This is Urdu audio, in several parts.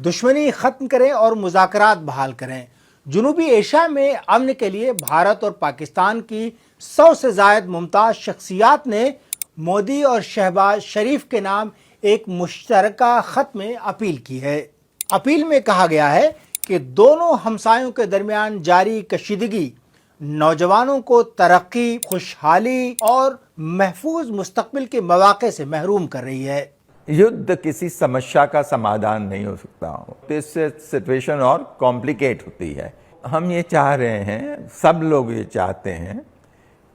دشمنی ختم کریں اور مذاکرات بحال کریں۔ جنوبی ایشیا میں امن کے لیے بھارت اور پاکستان کی 100 سے زائد ممتاز شخصیات نے مودی اور شہباز شریف کے نام ایک مشترکہ خط میں اپیل کی ہے۔ اپیل میں کہا گیا ہے کہ دونوں ہمسایوں کے درمیان جاری کشیدگی نوجوانوں کو ترقی، خوشحالی اور محفوظ مستقبل کے مواقع سے محروم کر رہی ہے۔ یدھ کسی سمسیا کا سمادھان نہیں ہو سکتا، اس سے سچویشن اور کمپلیکیٹ ہوتی ہے۔ ہم یہ چاہ رہے ہیں، سب لوگ یہ چاہتے ہیں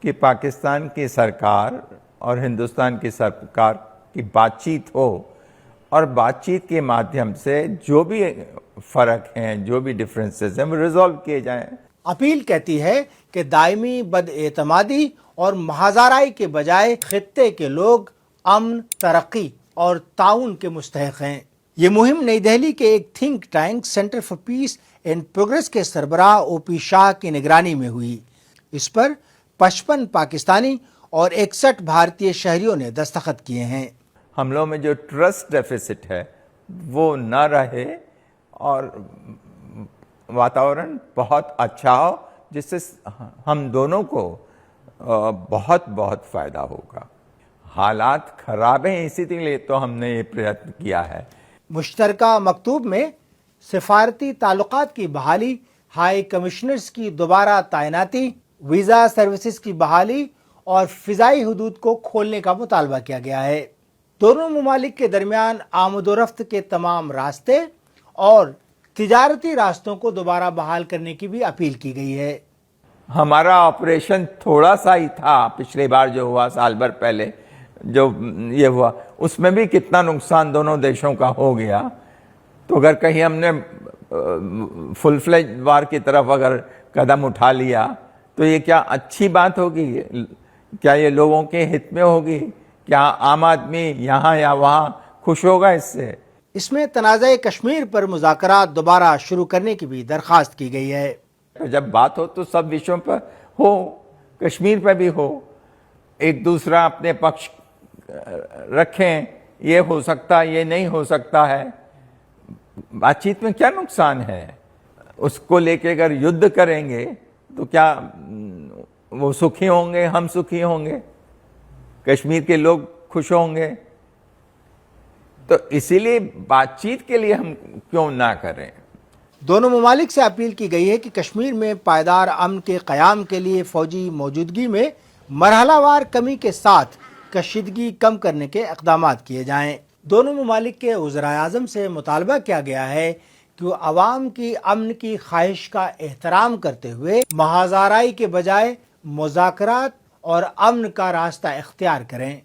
کہ پاکستان کی سرکار اور ہندوستان کی سرکار کی بات چیت ہو، اور بات چیت کے مادھیم سے جو بھی فرق ہیں، جو بھی ڈفرینسز ہیں، وہ ریزالو کیے جائیں۔ اپیل کہتی ہے کہ دائمی بد اعتمادی اور مہازارائی کے بجائے خطے کے لوگ امن، ترقی اور تعاون کے مستحق ہیں۔ یہ مہم نئی دہلی کے ایک think tank centre for piece and progress کے سربراہ او پی شاہ کی نگرانی میں ہوئی۔ اس پر 55 پاکستانی اور 61 بھارتی شہریوں نے دستخط کیے ہیں۔ ہم لوگوں میں جو ٹرسٹ ڈیفیسٹ ہے وہ نہ رہے اور واتاورن بہت اچھا ہو، جس سے ہم دونوں کو بہت بہت فائدہ ہوگا۔ حالات خراب ہیں، اسی لیے تو ہم نے یہ پریتن کیا ہے۔ مشترکہ مکتوب میں سفارتی تعلقات کی بحالی، ہائی کمشنرز کی دوبارہ تعیناتی، ویزا سروسز کی بحالی اور فضائی حدود کو کھولنے کا مطالبہ کیا گیا ہے۔ دونوں ممالک کے درمیان آمد و رفت کے تمام راستے اور تجارتی راستوں کو دوبارہ بحال کرنے کی بھی اپیل کی گئی ہے۔ ہمارا آپریشن تھوڑا سا ہی تھا، پچھلی بار جو ہوا سال بھر پہلے جو یہ ہوا، اس میں بھی کتنا نقصان دونوں دیشوں کا ہو گیا۔ تو اگر کہیں ہم نے فل فلیج وار کی طرف اگر قدم اٹھا لیا تو یہ کیا اچھی بات ہوگی؟ کیا یہ لوگوں کے ہت میں ہوگی؟ کیا عام آدمی یہاں یا وہاں خوش ہوگا اس سے؟ اس میں تنازع کشمیر پر مذاکرات دوبارہ شروع کرنے کی بھی درخواست کی گئی ہے۔ جب بات ہو تو سب وشوں پر ہو، کشمیر پہ بھی ہو، ایک دوسرا اپنے پکش رکھیں، یہ ہو سکتا، یہ نہیں ہو سکتا ہے۔ بات چیت میں کیا نقصان ہے؟ اس کو لے کے اگر یدھ کریں گے تو کیا وہ سکھی ہوں گے، ہم سکھی ہوں گے، کشمیر کے لوگ خوش ہوں گے؟ تو اسی لیے بات چیت کے لیے ہم کیوں نہ کریں؟ دونوں ممالک سے اپیل کی گئی ہے کہ کشمیر میں پائیدار امن کے قیام کے لیے فوجی موجودگی میں مرحلہ وار کمی کے ساتھ کشیدگی کم کرنے کے اقدامات کیے جائیں۔ دونوں ممالک کے وزرائے اعظم سے مطالبہ کیا گیا ہے کہ وہ عوام کی امن کی خواہش کا احترام کرتے ہوئے مہازارائی کے بجائے مذاکرات اور امن کا راستہ اختیار کریں۔